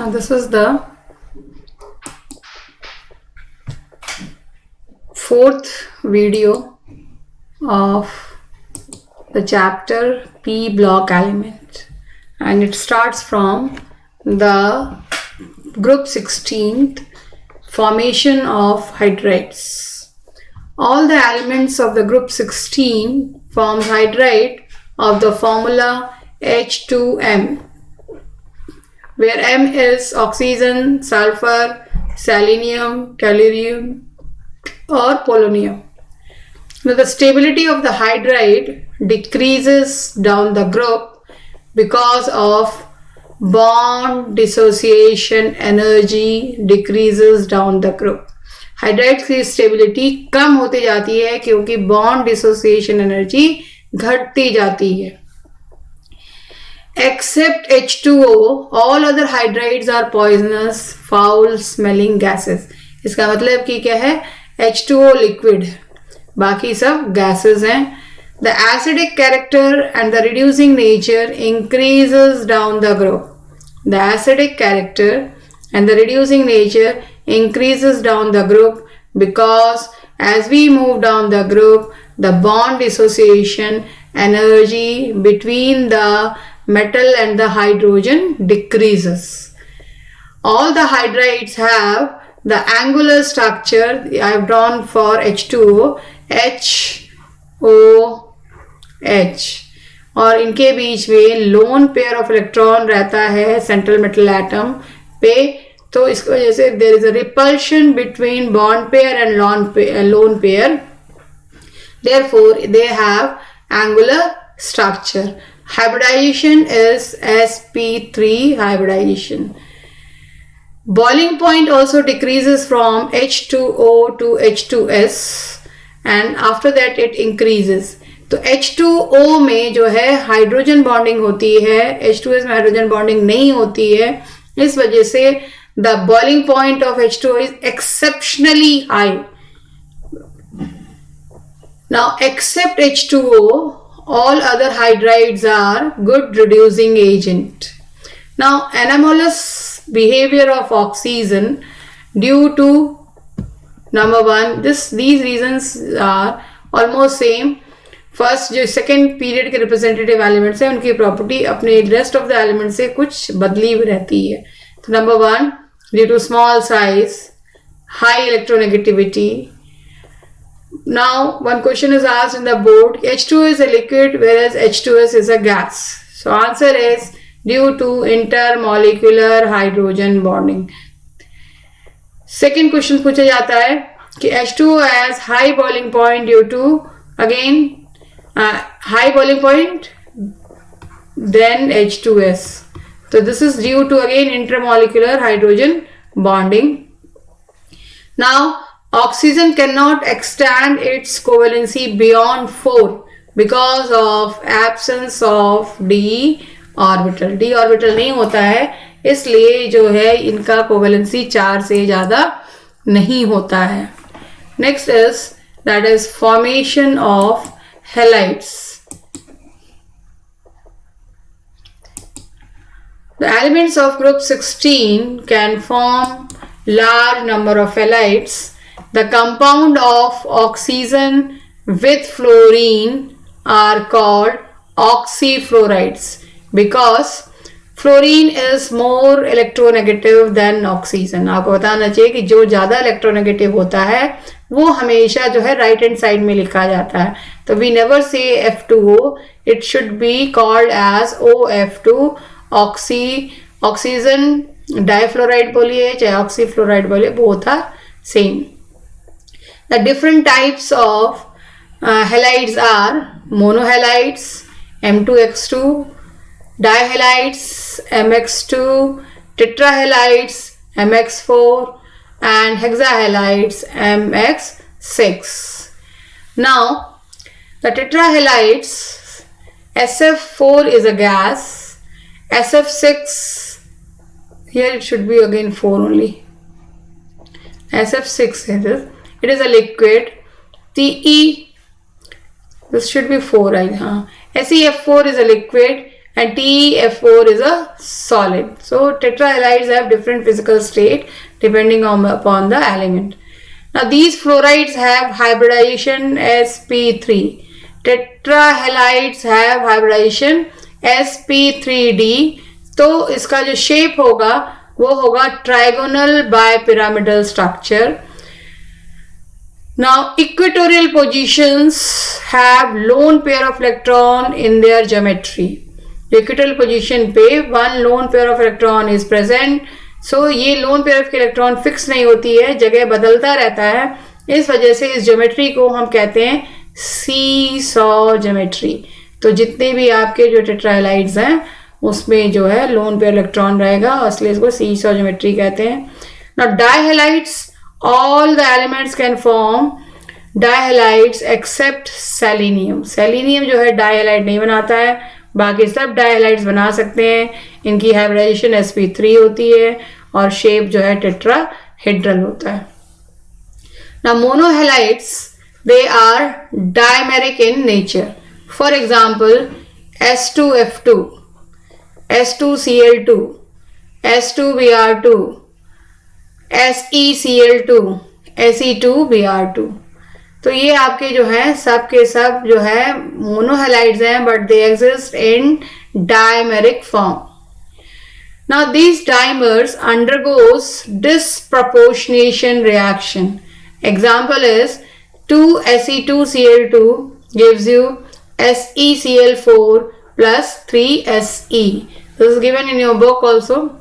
Now this is the fourth video of the chapter P block element, and it starts from the group 16th, formation of hydrides. All the elements of the group 16 form hydride of the formula H2M, where M is oxygen, sulfur, selenium, tellurium or polonium. Now the stability of the hydride decreases down the group because of bond dissociation energy decreases down the group. Hydride की stability कम होती जाती है क्योंकि bond dissociation energy घटती जाती है. Except H2O, all other hydrides are poisonous, foul smelling gases. इसका मतलब कि क्या है, H2O liquid, बाकी सब gases हैं. The acidic character and the reducing nature increases down the group. The acidic character and the reducing nature increases down the group because as we move down the group, the bond dissociation energy between the metal and the hydrogen decreases. All the hydrides have the angular structure I have drawn for H2O, HOH, और इनके बीच में lone pair of electron रहता है central metal atom पे. तो इसकी वजह से there is a repulsion between bond pair and lone pair, therefore they have angular structure. Hybridization is sp3 hybridization. Boiling point also decreases from H2O to H2S and after that it increases. तो H2O में जो है hydrogen bonding होती है, H2S में hydrogen bonding नहीं होती है. इस वजह से the boiling point of H2O is exceptionally high. Now except H2O, all other hydrides are good reducing agent. Now anomalous behavior of oxygen due to number one, these reasons are almost same. First जो second period के representative elements हैं उनकी property अपने rest of the element से कुछ बदली हुई रहती है. तो number one, due to small size, high electronegativity. Now one question is asked in the board, H2O is a liquid whereas H2S is a gas. So answer is due to intermolecular hydrogen bonding. Second question पूछा जाता है कि H2O has high boiling point due to again high boiling point then H2S. So this is due to again intermolecular hydrogen bonding. Now oxygen cannot extend its covalency beyond 4 because of absence of d orbital. d orbital नहीं होता है, इसलिए जो है इनका covalency 4 से ज़्यादा नहीं होता है. Next is that is formation of halides. The elements of group 16 can form large number of halides. The compound of oxygen with fluorine are called oxyfluorides because fluorine is more electronegative than oxygen. आपको बताना चाहिए कि जो ज़्यादा electronegative होता है वो हमेशा जो है right hand side में लिखा जाता है. तो we never say F2O, it should be called as OF2, oxygen difluoride बोलिए चाहे oxyfluoride बोलिए, both are same. The different types of halides are monohalides M2X2, dihalides MX2, tetrahalides MX4 and hexahalides MX6. Now the tetrahalides, SF4 is a gas, SF6 here it should be again 4 only, SF6 is it is a liquid. TE, this should be 4 right? SEF4 is a liquid and TeF4 is a solid. So tetrahalides have different physical state depending upon the element. Now these fluorides have hybridization sp3. Tetrahalides have hybridization sp3d. तो इसका जो shape होगा वो होगा trigonal bipyramidal structure. Now equatorial positions have lone pair of electron in their geometry. Equatorial position पे one lone pair of electron is present. So ये lone pair of electron fix नहीं होती है, जगह बदलता रहता है. इस वजह से इस ज्योमेट्री को हम कहते हैं सीसॉ ज्योमेट्री. तो जितने भी आपके जो टेट्राहलाइड्स हैं उसमें जो है लोन पेयर इलेक्ट्रॉन रहेगा, इसलिए इसको सीसॉ ज्योमेट्री कहते हैं. Now dihalides, all the elements can form dihalides except selenium. Selenium जो है डाइहैलाइड नहीं बनाता है, बाकी सब डाइहैलाइड्स बना सकते हैं. इनकी हाइब्रिडाइजेशन sp3 होती है और शेप जो है टेट्राहेड्रल होता है. Now monohalides, they are dimeric in nature. For example, S2F2, S2Cl2, S2Br2, SeCl2, Se2Br2. तो ये आपके जो हैं सब के सब जो है मोनोहैलाइड्स हैं, but they exist in dimeric form. Now these dimers undergoes disproportionation reaction. Example is 2Se2Cl2 gives you SeCl4 plus 3Se. This is given in your book also.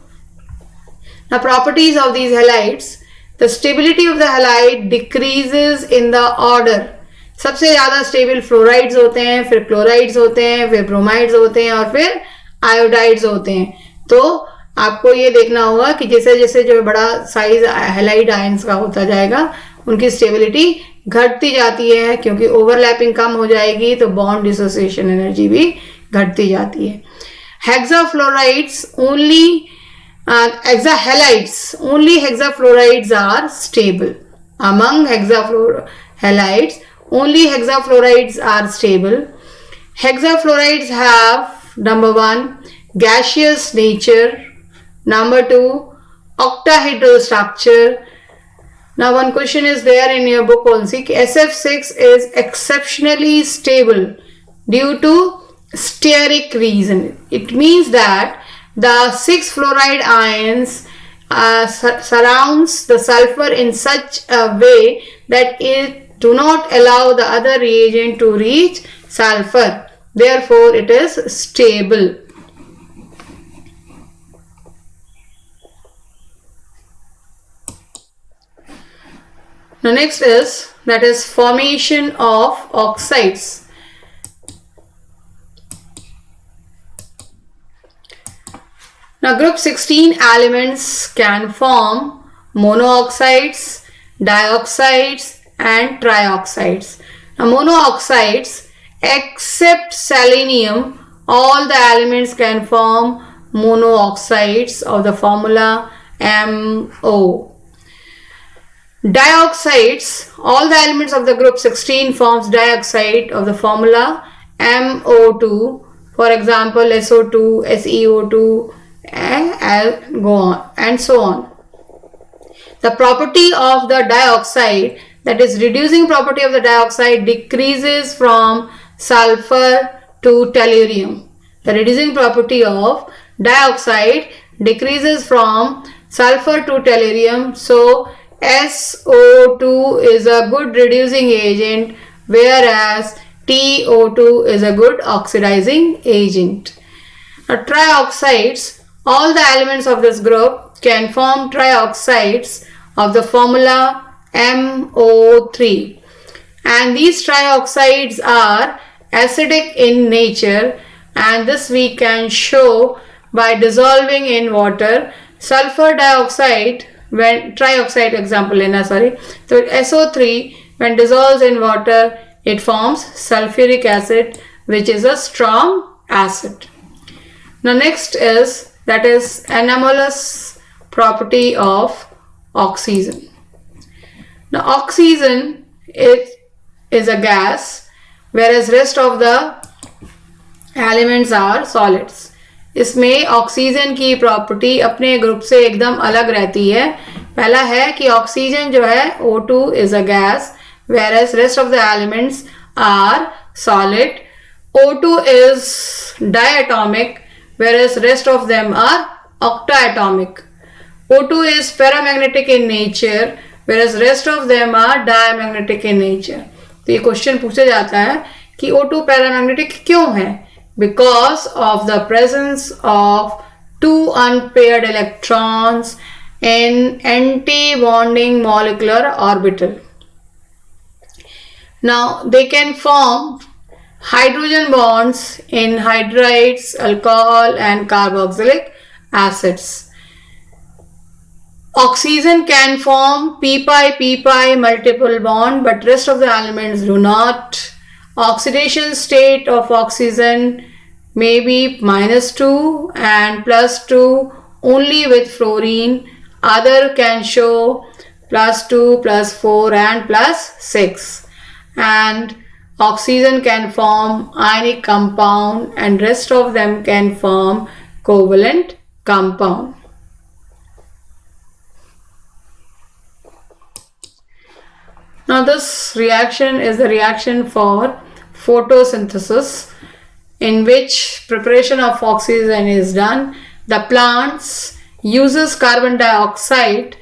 Now properties of these halides. The stability of the halide decreases in the order. सबसे ज़्यादा stable fluorides होते हैं, फिर chlorides होते हैं, फिर bromides होते हैं और फिर आयोडाइड्स होते हैं. तो आपको ये देखना होगा कि जैसे जैसे जो बड़ा साइज हैलाइड आयंस का होता जाएगा उनकी स्टेबिलिटी घटती जाती है, क्योंकि ओवरलैपिंग कम हो जाएगी तो बॉन्ड डिसोसिएशन एनर्जी भी घटती जाती है. Hexafluorides only hexahalides, only hexafluorides are stable. Among hexafluorides, only hexafluorides are stable. Hexafluorides have number 1 gaseous nature, number 2 octahedral structure. Now one question is there in your book also. SF6 is exceptionally stable due to steric reason. It means that the 6 fluoride ions surrounds the sulfur in such a way that it do not allow the other reagent to reach sulfur. Therefore, it is stable. Now next is formation of oxides. Now group 16 elements can form monooxides, dioxides and trioxides. Now monooxides, except selenium, all the elements can form monooxides of the formula MO. Dioxides, all the elements of the group 16 forms dioxide of the formula MO2. For example, SO2, SeO2, and go on and so on. The property of the dioxide, that is reducing property of the dioxide, decreases from sulfur to tellurium. The reducing property of dioxide decreases from sulfur to tellurium. So SO2 is a good reducing agent, whereas TO2 is a good oxidizing agent. Now trioxides, all the elements of this group can form trioxides of the formula MO3, and these trioxides are acidic in nature, and this we can show by dissolving in water. Sulfur dioxide, when trioxide example lena, sorry, so SO3 when dissolves in water it forms sulfuric acid, which is a strong acid. Now next is anomalous property of oxygen. Now oxygen is a gas, whereas rest of the elements are solids. इसमें oxygen की property अपने group से एकदम अलग रहती है। पहला है कि ऑक्सीजन जो है O2 is a gas, whereas rest of the elements are solid. O2 is diatomic, whereas rest of them are octaatomic. O2 is paramagnetic in nature, whereas rest of them are diamagnetic in nature. तो ये question पूछा जाता है कि O2 paramagnetic क्यों है? Because of the presence of two unpaired electrons in anti-bonding molecular orbital. Now they can form hydrogen bonds in hydrides, alcohol and carboxylic acids. Oxygen can form p-pi multiple bond, but rest of the elements do not. Oxidation state of oxygen may be -2 and +2 only with fluorine. Other can show +2, +4 and +6. And oxygen can form ionic compound and rest of them can form covalent compound. Now this reaction is the reaction for photosynthesis, in which preparation of oxygen is done. The plants uses carbon dioxide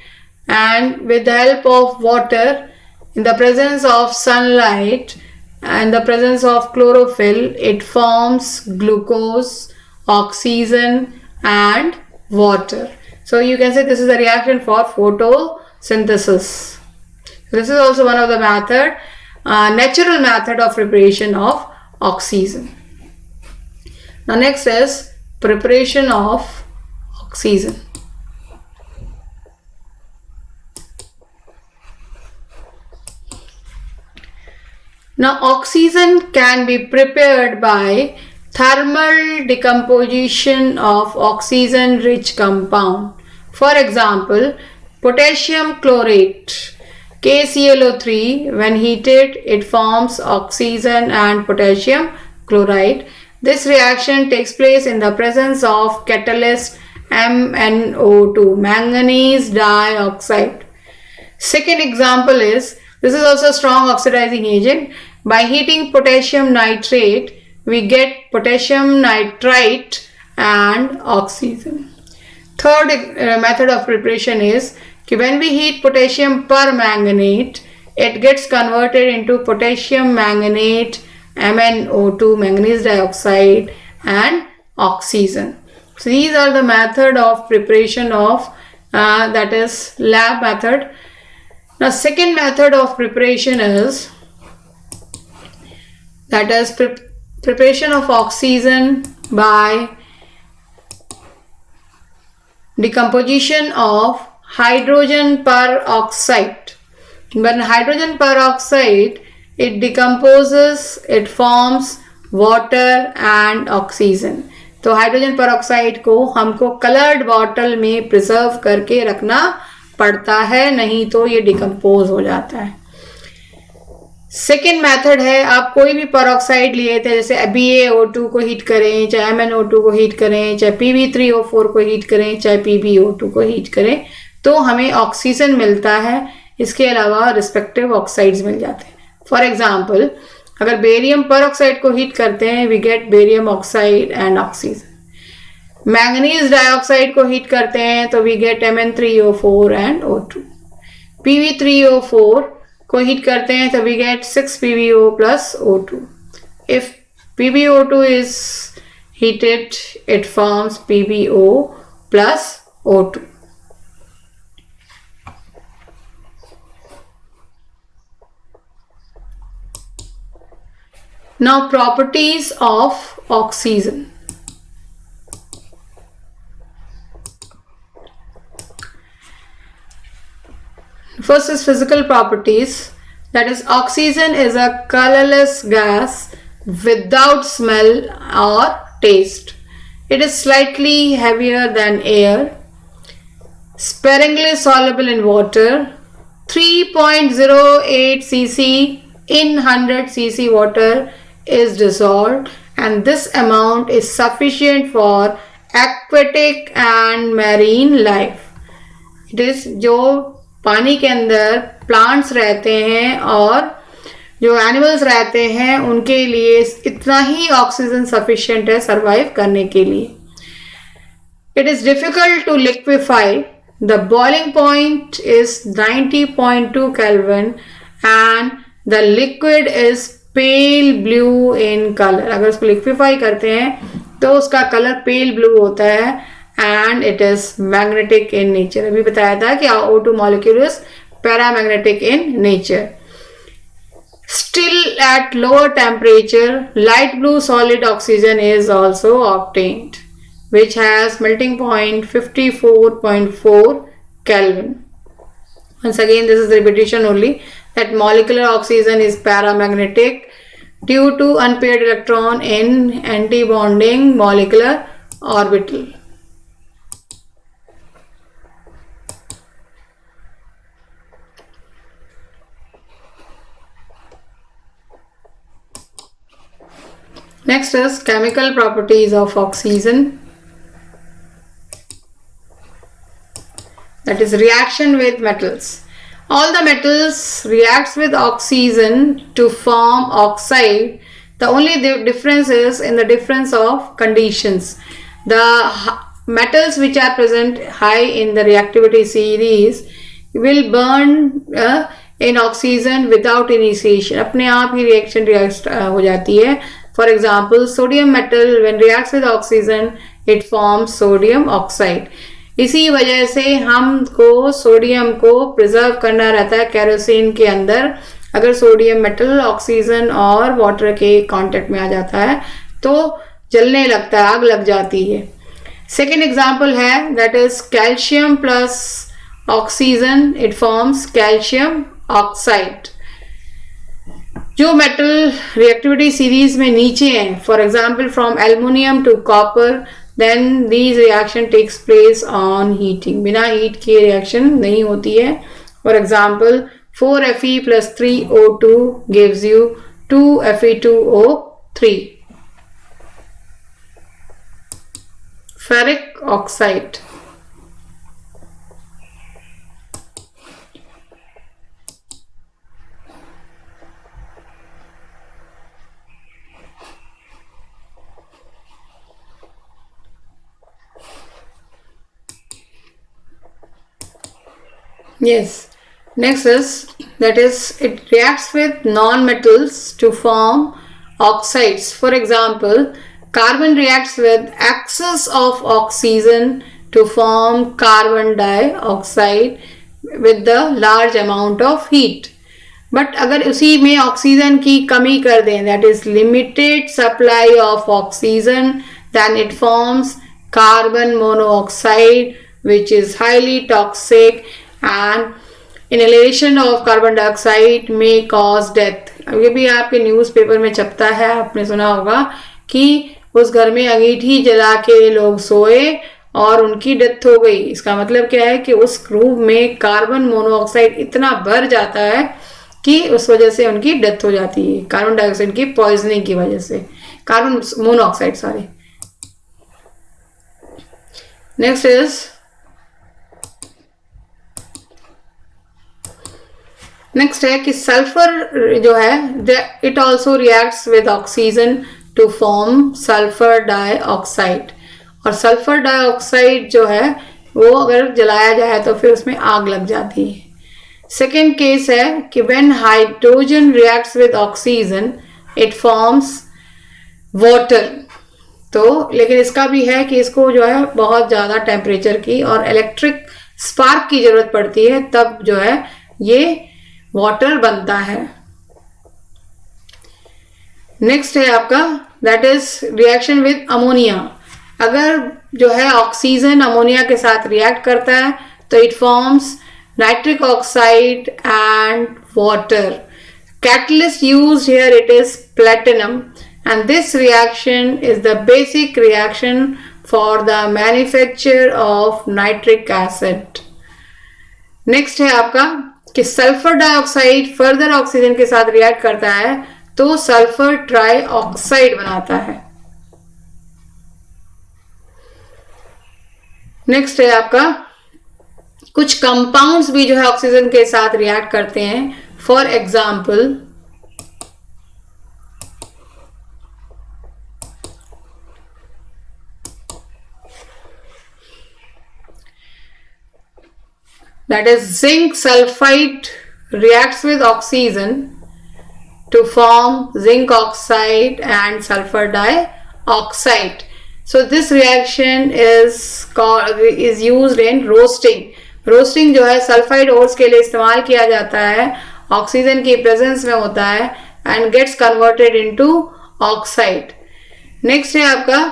and with the help of water, in the presence of sunlight and the presence of chlorophyll, it forms glucose, oxygen and water. So you can say this is the reaction for photosynthesis. This is also one of the method, natural method of preparation of oxygen. Now next is preparation of oxygen. Now oxygen can be prepared by thermal decomposition of oxygen rich compound. For example, potassium chlorate, KClO3, when heated it forms oxygen and potassium chloride. This reaction takes place in the presence of catalyst MnO2, manganese dioxide. Second example is, this is also a strong oxidizing agent. By heating potassium nitrate, we get potassium nitrite and oxygen. Third method of preparation is, when we heat potassium permanganate, it gets converted into potassium manganate, MnO2, manganese dioxide and oxygen. So these are the method of preparation of that is lab method. Now second method of preparation is that is preparation of oxygen by decomposition of hydrogen peroxide. When hydrogen peroxide, it decomposes, it forms water and oxygen. तो hydrogen peroxide को हमको coloured bottle में preserve करके रखना पड़ता है, नहीं तो ये डिकम्पोज हो जाता है. सेकेंड मेथड है, आप कोई भी पेरोक्साइड लिए थे, जैसे BaO2 को हीट करें, चाहे MnO2 को हीट करें, चाहे Pb3O4 को हीट करें, चाहे PbO2 को हीट करें, तो हमें ऑक्सीजन मिलता है. इसके अलावा रिस्पेक्टिव ऑक्साइड्स मिल जाते हैं. फॉर एग्जाम्पल, अगर बेरियम पेरोक्साइड को हीट करते हैं, we get barium oxide and oxygen. Manganese dioxide को हीट करते हैं तो we gate Mn3O4 and O2. Pb3O4 को हीट करते हैं तो we get 6PbO plus O2. If PbO2 is heated, it forms PbO plus O2. Now properties of oxygen. First is physical properties. That is, oxygen is a colorless gas without smell or taste. It is slightly heavier than air, sparingly soluble in water. 3.08 cc in 100 cc water is dissolved and this amount is sufficient for aquatic and marine life. It is जो पानी के अंदर plants रहते हैं और जो animals रहते हैं उनके लिए इतना ही ऑक्सीजन सफिशिएंट है सर्वाइव करने के लिए. It is difficult to liquefy. The boiling point is 90.2 Kelvin and the liquid is pale blue in color. अगर उसको liquefy करते हैं तो उसका कलर pale blue होता है and it is magnetic in nature. अभी बताया था कि O2 molecule is paramagnetic in nature. Still at lower temperature, light blue solid oxygen is also obtained, which has melting point 54.4 Kelvin. Once again, this is repetition only, that molecular oxygen is paramagnetic due to unpaired electron in antibonding molecular orbital. Next is chemical properties of oxygen. That is reaction with metals. All the metals reacts with oxygen to form oxide. The only difference is in the difference of conditions. The metals which are present high in the reactivity series will burn in oxygen without initiation. अपने आप ही reaction हो जाती है. For example, sodium metal when reacts with oxygen, it forms sodium oxide. इसी वजह से हमको sodium को प्रिजर्व करना रहता है केरोसिन के अंदर. अगर सोडियम मेटल ऑक्सीजन और वाटर के कांटेक्ट में आ जाता है तो जलने लगता है, आग लग जाती है. सेकेंड एग्जाम्पल है that is calcium plus oxygen, it forms calcium oxide. जो मेटल रिएक्टिविटी सीरीज में नीचे हैं, for example from aluminium to copper, then these reaction takes place on heating. बिना हीट की रिएक्शन नहीं होती है. For example, 4Fe plus 3O2 gives you 2Fe2O3. Ferric oxide. Yes. Next is that is it reacts with non-metals to form oxides. For example, carbon reacts with excess of oxygen to form carbon dioxide with the large amount of heat. But अगर उसी में oxygen की कमी कर दें, that is limited supply of oxygen, then it forms carbon monoxide which is highly toxic and inhalation of carbon dioxide may cause death. ये भी आपके न्यूज़पेपर में छपता है, आपने सुना होगा कि उस घर में अंगीठी जला के लोग सोए और उनकी डेथ हो गई. इसका मतलब क्या है कि उस रूम में कार्बन मोनोऑक्साइड इतना भर जाता है कि उस वजह से उनकी डेथ हो जाती है, कार्बन डाइऑक्साइड की पॉइजनिंग की वजह से, carbon monoxide sorry. Next is next है कि सल्फर जो है it also reacts with oxygen to form sulphur dioxide. और सल्फर डाइऑक्साइड जो है वो अगर जलाया जाए तो फिर उसमें आग लग जाती है. सेकेंड केस है कि when hydrogen reacts with oxygen it forms water. तो लेकिन इसका भी है कि इसको जो है बहुत ज़्यादा टेम्परेचर की और इलेक्ट्रिक स्पार्क की ज़रूरत पड़ती है, तब जो है ये वाटर बनता है. नेक्स्ट है आपका that is reaction with ammonia. अगर जो है ऑक्सीजन अमोनिया के साथ रिएक्ट करता है तो it forms nitric oxide and water. Catalyst used here it is platinum and this reaction is the basic reaction for the manufacture of nitric acid. Next है आपका कि सल्फर डाइऑक्साइड फर्दर ऑक्सीजन के साथ react करता है तो sulphur try oxide बनाता है. नेक्स्ट है आपका कुछ कंपाउंड्स भी जो है ऑक्सीजन के साथ रिएक्ट करते हैं. For example that is zinc sulfide reacts with oxygen to form zinc oxide and sulfur dioxide. So this reaction is used in roasting. Roasting जो है सल्फाइड ओर्स के लिए इस्तेमाल किया जाता है, ऑक्सीजन की प्रेजेंस में होता है and gets converted into oxide. Next है आपका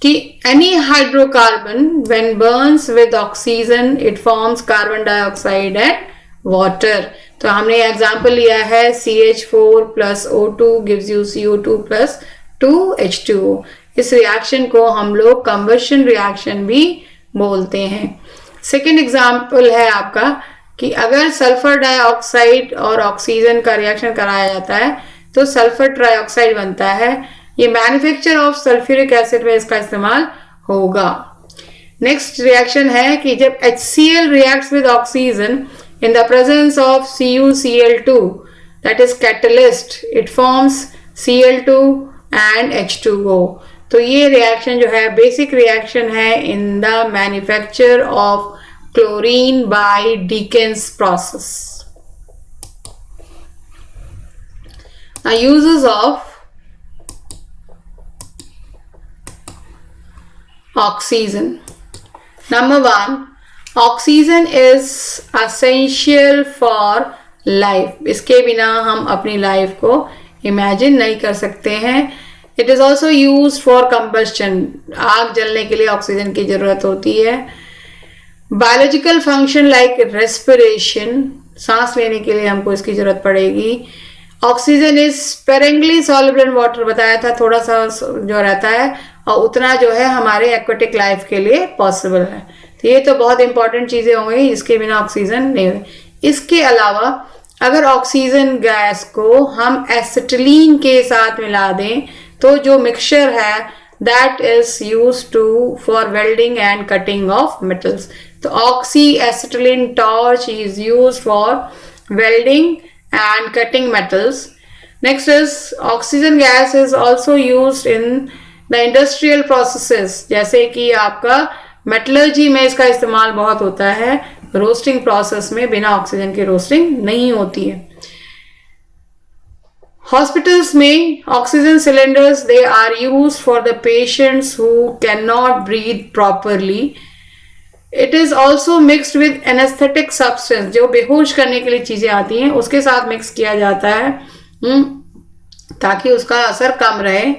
कि any hydrocarbon when burns with oxygen it forms carbon dioxide and water. तो हमने एग्जांपल लिया है CH4 plus O2 gives you CO2 plus 2H2O. इस रिएक्शन को हम लोग कंबशन रिएक्शन भी बोलते हैं. सेकेंड एग्जाम्पल है आपका कि अगर सल्फर डाइऑक्साइड और ऑक्सीजन का रिएक्शन कराया जाता है तो सल्फर ट्राइऑक्साइड बनता है. ये मैन्युफैक्चर ऑफ सल्फ्यूरिक एसिड में इसका इस्तेमाल होगा. नेक्स्ट रिएक्शन है कि जब HCl reacts with oxygen in the presence of CuCl2, that is catalyst, it forms Cl2 and H2O. तो ये रिएक्शन जो है बेसिक रिएक्शन है in the manufacture of chlorine by Deakin's process. Now uses of oxygen. Number 1, oxygen is essential for life. इसके बिना हम अपनी life को इमेजिन नहीं कर सकते हैं. It is also use for combustion. आग जलने के लिए ऑक्सीजन की जरूरत होती है. बायोलॉजिकल फंक्शन लाइक रेस्पिरेशन, सांस लेने के लिए हमको इसकी जरूरत पड़ेगी. Oxygen is sparingly soluble in water, बताया था थोड़ा सा जो रहता है और उतना जो है हमारे एक्वेटिक लाइफ के लिए पॉसिबल है. तो ये तो बहुत इंपॉर्टेंट चीजें होंगी जिसके बिना ऑक्सीजन नहीं होगी. इसके अलावा अगर ऑक्सीजन गैस को हम एसिटिलीन के साथ मिला दें तो जो मिक्सचर है that is used to for welding and cutting of metals. तो oxy acetylene torch is used for welding and cutting metals. Next is oxygen gas is also used in the industrial processes. जैसे कि आपका metallurgy में इसका इस्तेमाल बहुत होता है. रोस्टिंग प्रोसेस में बिना ऑक्सीजन के रोस्टिंग नहीं होती है. हॉस्पिटल्स में oxygen cylinders they are used for the patients who can not breathe properly. It is also mixed with anaesthetic substance. जो बेहोश करने के लिए चीजें आती हैं उसके साथ मिक्स किया जाता है ताकि उसका असर कम रहे.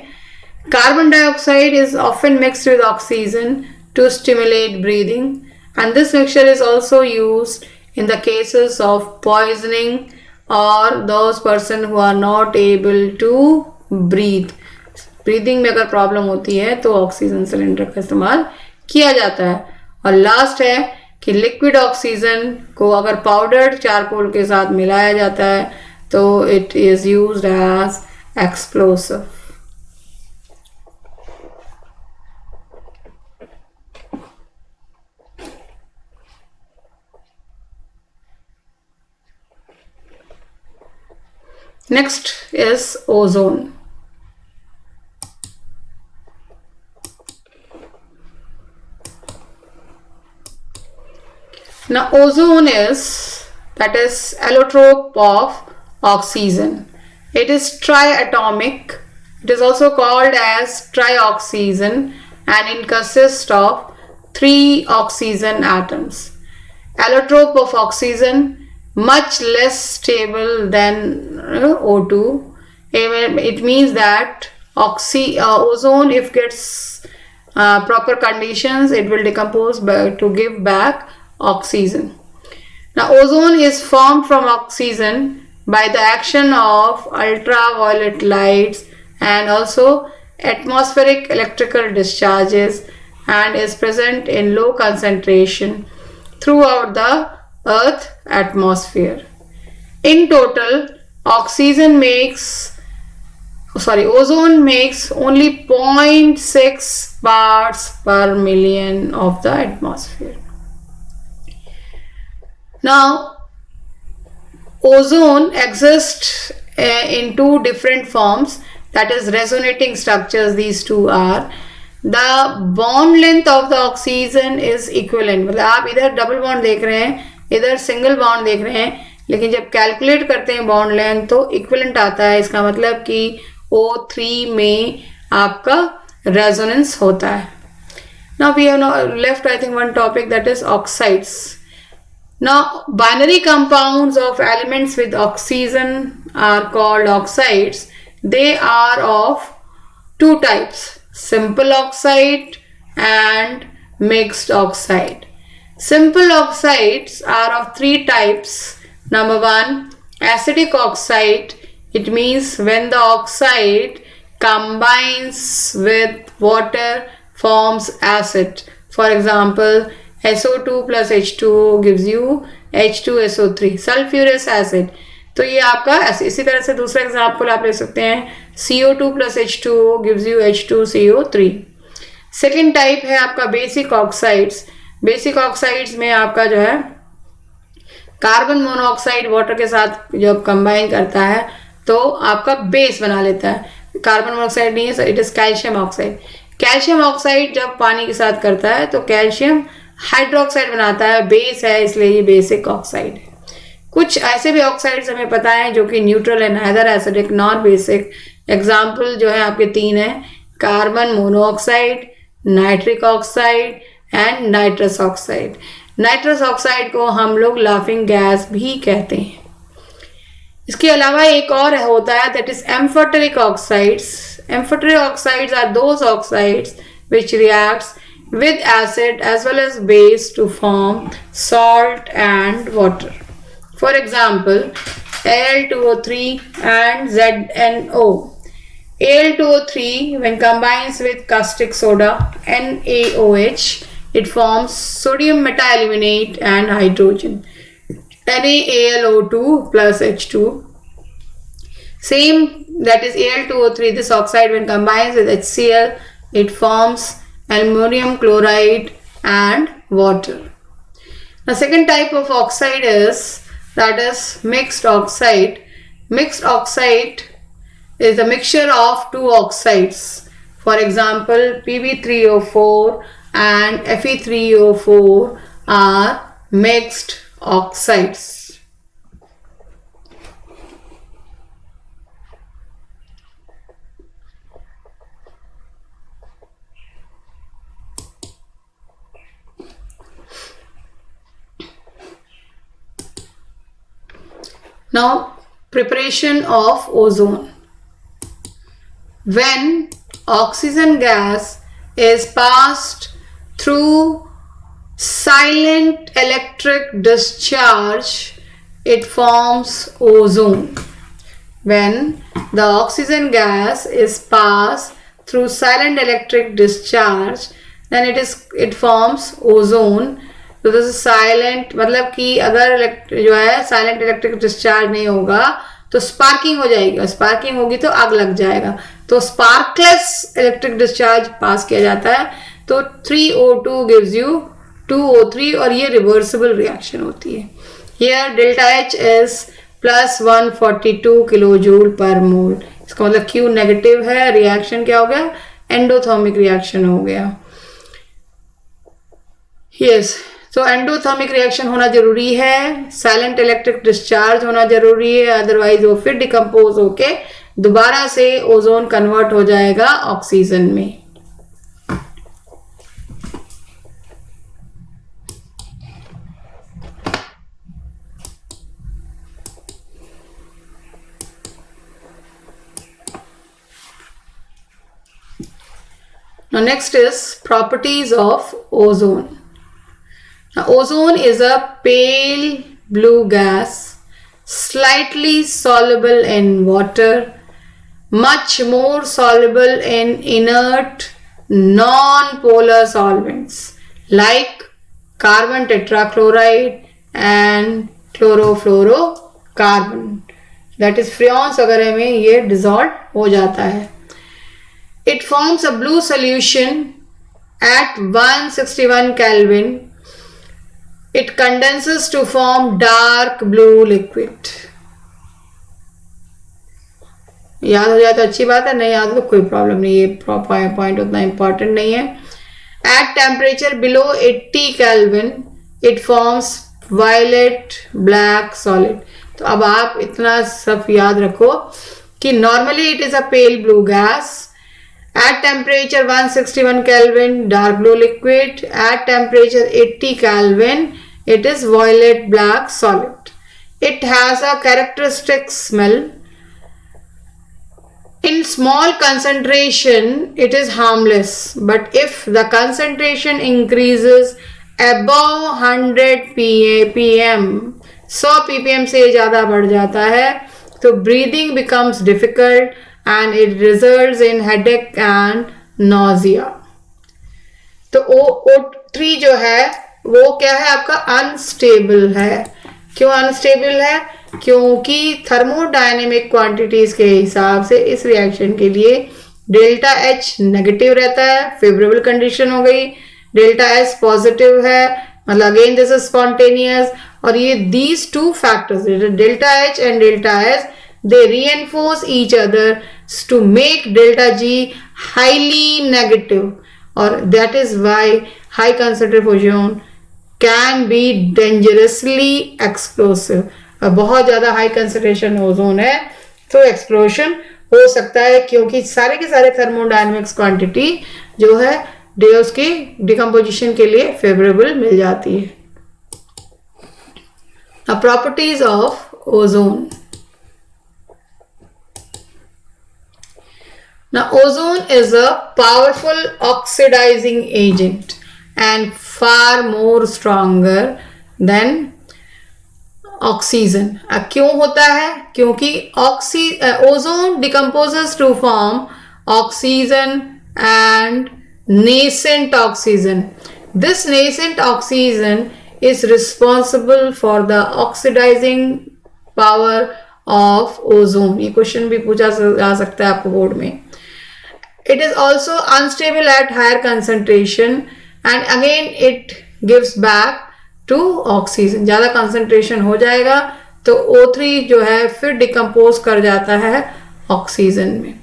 Carbon dioxide is often mixed with oxygen to stimulate breathing and this mixture is also used in the cases of poisoning और those person who are not able to breathe. Breathing में अगर प्रॉब्लम होती है तो oxygen cylinder का इस्तेमाल किया जाता है. और लास्ट है कि लिक्विड ऑक्सीजन को अगर पाउडर्ड चारकोल के साथ मिलाया जाता है तो it is used as explosive. Next is ozone. Now ozone is allotrope of oxygen. It is triatomic. It is also called as trioxygen and it consists of 3 oxygen atoms. Allotrope of oxygen, much less stable than O2. It means that ozone, if gets proper conditions, it will decompose to give back oxygen. Now ozone is formed from oxygen by the action of ultraviolet lights and also atmospheric electrical discharges and is present in low concentration throughout the earth atmosphere. In total, oxygen makes ozone makes only 0.6 parts per million of the atmosphere. Now, ozone exists in two different forms, that is resonating structures. These two are, the bond length of the oxygen is equivalent. मतलब आप इधर double bond देख रहे हैं, इधर single bond देख रहे हैं, लेकिन जब कैलकुलेट करते हैं बॉन्ड लेंथ तो इक्विवेलेंट आता है. इसका मतलब कि O3 में आपका रेजोनेंस होता है. Now we have now left, I think, one topic, that is oxides. Now, binary compounds of elements with oxygen are called oxides. They are of two types, simple oxide and mixed oxide. Simple oxides are of three types. Number one, acidic oxide. It means when the oxide combines with water forms acid. For example, SO2 plus H2O gives you H2SO3, sulfurous acid. तो ये आपका इसी तरह से दूसरा example आप ले सकते हैं, CO2 plus H2O gives you H2CO3. Second type है आपका बेसिक ऑक्साइड्स. बेसिक ऑक्साइड्स में आपका जो है कार्बन मोनोऑक्साइड वाटर के साथ जब कंबाइन करता है तो आपका बेस बना लेता है. कार्बन मोनोऑक्साइड नहीं है, it is calcium oxide. Calcium oxide जब पानी के साथ करता है तो कैल्शियम हाइड्रोक्साइड बनाता है, बेस है, इसलिए ये बेसिक ऑक्साइड है. कुछ ऐसे भी ऑक्साइड्स हमें पता है जो कि न्यूट्रल है, neither acidic nor basic. Example जो है आपके तीन है, carbon monoxide, nitric oxide and nitrous oxide. Nitrous oxide को हम लोग लाफिंग गैस भी कहते हैं. इसके अलावा एक और होता है, that is amphoteric oxides. Amphoteric oxides are those oxides which reacts with acid as well as base to form salt and water. For example, Al2O3 and ZNO. Al2O3 when combines with caustic soda NaOH, it forms sodium metaluminate and hydrogen. NaAlO2 plus H2. Same, that is Al2O3, this oxide when combines with HCl, it forms aluminum chloride and water. The second type of oxide is, that is mixed oxide. Mixed oxide is a mixture of two oxides. For example, Pb3O4 and Fe3O4 are mixed oxides. Now, preparation of ozone. When oxygen gas is passed through silent electric discharge, it forms ozone. When the oxygen gas is passed through silent electric discharge, then it forms ozone. तो this is silent, मतलब कि अगर जो है silent electric discharge नहीं होगा तो sparking हो जाएगी, और स्पार्किंग होगी तो आग लग जाएगा. तो स्पार्कलेस इलेक्ट्रिक डिस्चार्ज पास किया जाता है. तो 3O2 गिव्स यू 2O3 और ये रिवर्सिबल रिएक्शन होती है. Here delta H is plus 142 kilo joule per mole. इसका मतलब Q नेगेटिव है. रिएक्शन क्या हो गया? एंडोथर्मिक रिएक्शन हो गया. यस, तो एंडोथर्मिक रिएक्शन होना जरूरी है, साइलेंट इलेक्ट्रिक डिस्चार्ज होना जरूरी है, अदरवाइज वो फिर डिकम्पोज होके दोबारा से ओजोन कन्वर्ट हो जाएगा ऑक्सीजन में. Now next is properties of ozone. Now, ozone is a pale blue gas, slightly soluble in water, much more soluble in inert non-polar solvents like carbon tetrachloride and chlorofluorocarbon. That is freons वगैरह में ये dissolve हो जाता है. It forms a blue solution at 161 Kelvin. It condenses to form dark blue liquid. याद हो जाए तो अच्छी बात है, नहीं याद हो तो कोई प्रॉब्लम नहीं, ये पॉइंट उतना इंपॉर्टेंट नहीं है. At temperature below 80 Kelvin, it forms violet black solid. तो अब आप इतना सब याद रखो कि normally it is a pale blue gas. At temperature 161 Kelvin, dark blue liquid. At temperature 80 Kelvin, it is violet black solid. It has a characteristic smell. In small concentration, it is harmless. But if the concentration increases above 100 ppm, 100 ppm से ज़्यादा बढ़ जाता है, तो breathing becomes difficult and it results in headache and nausea. तो O3 जो है वो क्या है आपका, अनस्टेबल है. क्यों अनस्टेबल है? क्योंकि थर्मोडायनेमिक क्वांटिटीज के हिसाब से इस रिएक्शन के लिए डेल्टा H नेगेटिव रहता है, फेवरेबल कंडीशन हो गई. डेल्टा S पॉजिटिव है, मतलब अगेन दिस इज स्पॉन्टेनियस. और ये these two factors delta H and delta S, they reinforce each other to make delta G highly negative, or that is why high concentrated ozone can be dangerously explosive. बहुत ज़्यादा high concentration ozone है तो explosion हो सकता है, क्योंकि सारे के सारे थर्मोडायनेमिक्स क्वांटिटी जो है उसकी डिकम्पोजिशन के लिए फेवरेबल मिल जाती है. Properties of ozone. Now, ozone is a powerful oxidizing agent and far more stronger than oxygen. क्यों होता है? क्योंकि ozone decomposes to form oxygen and nascent oxygen. This nascent oxygen is responsible for the oxidizing power of ozone. ये question भी पूछा जा सकता है आपको बोर्ड में. It is also unstable at higher concentration and again it gives back to oxygen. ज़्यादा concentration हो जाएगा तो O3 जो है फिर डिकम्पोज कर जाता है ऑक्सीजन में.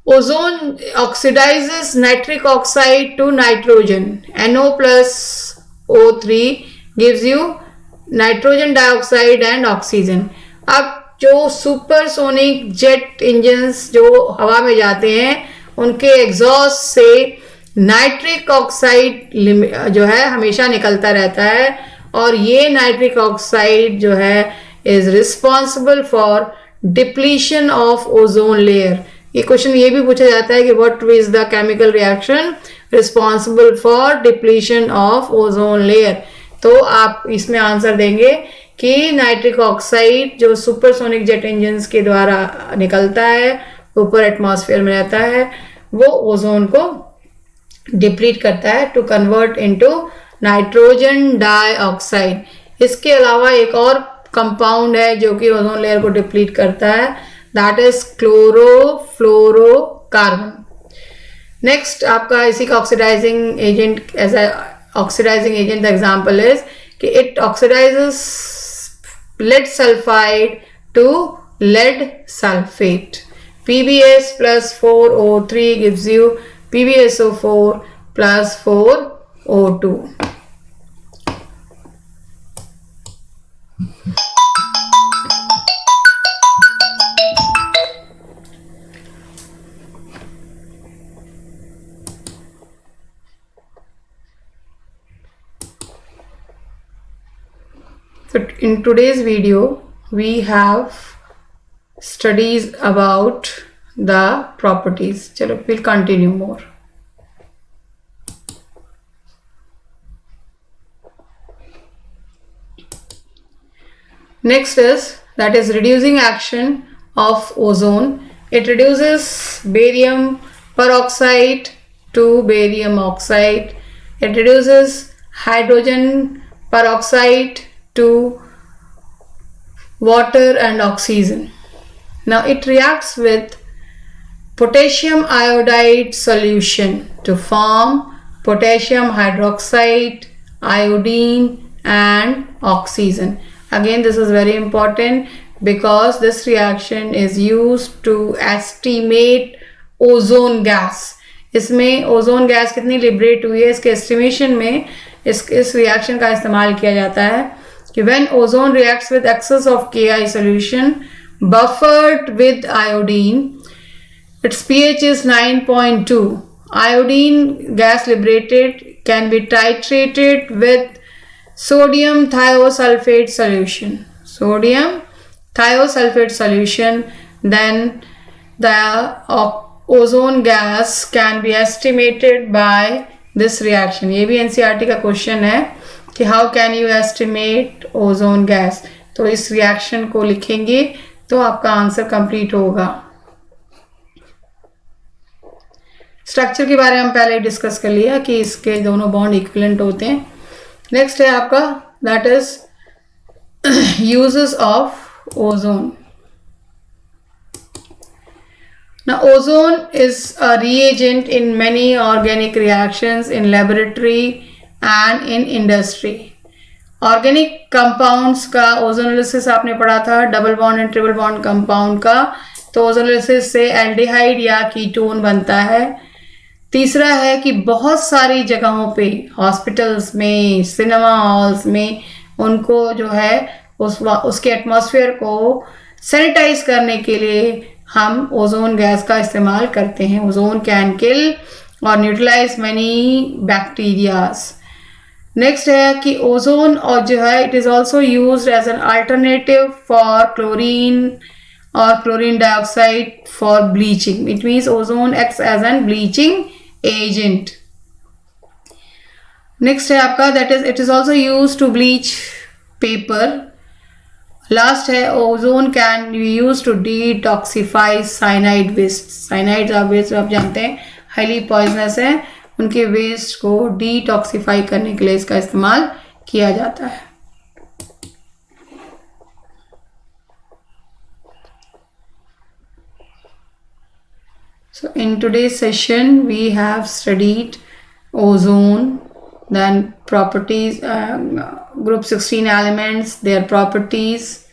Ozone oxidizes nitric oxide to nitrogen. NO plus O3 gives you nitrogen dioxide and oxygen. अब जो सुपरसोनिक जेट इंजन्स जो हवा में जाते हैं उनके एग्जॉस्ट से नाइट्रिक ऑक्साइड जो है हमेशा निकलता रहता है, और ये नाइट्रिक ऑक्साइड जो है is responsible for depletion of ozone layer. ये क्वेश्चन ये भी पूछा जाता है कि what is the chemical reaction responsible for depletion of ozone layer. तो आप इसमें आंसर देंगे कि नाइट्रिक ऑक्साइड जो सुपरसोनिक जेट इंजन्स के द्वारा निकलता है, ऊपर एटमॉस्फेयर में रहता है, वो ओजोन को डिप्लीट करता है to convert into nitrogen dioxide. इसके अलावा एक और कंपाउंड है जो कि ओजोन लेयर को डिप्लीट करता है, दैट इज क्लोरोफ्लोरोकार्बन. नेक्स्ट आपका इसी का oxidising agent, as oxidising agent the example is कि it oxidises lead sulfide to lead sulfate. PbS plus 4O3 gives you PbSO4 plus 4O2. So in today's video we have studies about the properties. चलो we'll continue more. Next is that is reducing action of ozone. It reduces barium peroxide to barium oxide. It reduces hydrogen peroxide to water and oxygen. Now it reacts with potassium iodide solution to form potassium hydroxide, iodine and oxygen. Again, this is very important because this reaction is used to estimate ozone gas. इसमें ozone gas कितनी liberate हुई है इसके estimation में इस reaction का इस्तेमाल किया जाता है कि when ozone reacts with excess of KI solution buffered with iodine, its pH is 9.2. Iodine gas liberated can be titrated with sodium thiosulfate solution. Sodium thiosulfate solution, then the ozone gas can be estimated by this reaction. ये भी NCERT का question है कि how can you estimate ozone gas. तो इस reaction को लिखेंगे तो आपका आंसर कंप्लीट होगा. स्ट्रक्चर के बारे में हम पहले डिस्कस कर लिया कि इसके दोनों बॉन्ड इक्विवेलेंट होते हैं. नेक्स्ट है आपका that is uses of ozone. Now, ozone is a reagent in many organic reactions in laboratory and in industry. Organic compounds का ओजोनोलिसिस आपने पढ़ा था, double bond and triple bond compound का. तो ओजोनोलिसिस से एल्डिहाइड या कीटोन बनता है. तीसरा है कि बहुत सारी जगहों पे हॉस्पिटल्स में, सिनेमा हॉल्स में उनको जो है उसके एटमॉस्फेयर को सैनिटाइज करने के लिए हम ओजोन गैस का इस्तेमाल करते हैं. ओजोन कैन किल और न्यूट्रलाइज मैनी बैक्टीरियाज. नेक्स्ट है कि ओजोन और जो है it is also used as an alternative for chlorine और chlorine dioxide for bleaching. It means ozone acts as an bleaching agent. Next है आपका that is it is also use to bleach paper. Last है ozone can be use to detoxify cyanide waste. Cyanide waste आप जानते हैं highly poisonous है, उनके waste को detoxify करने के लिए इसका इस्तेमाल किया जाता है. So in today's session we have studied ozone, then properties, group 16 elements, their properties,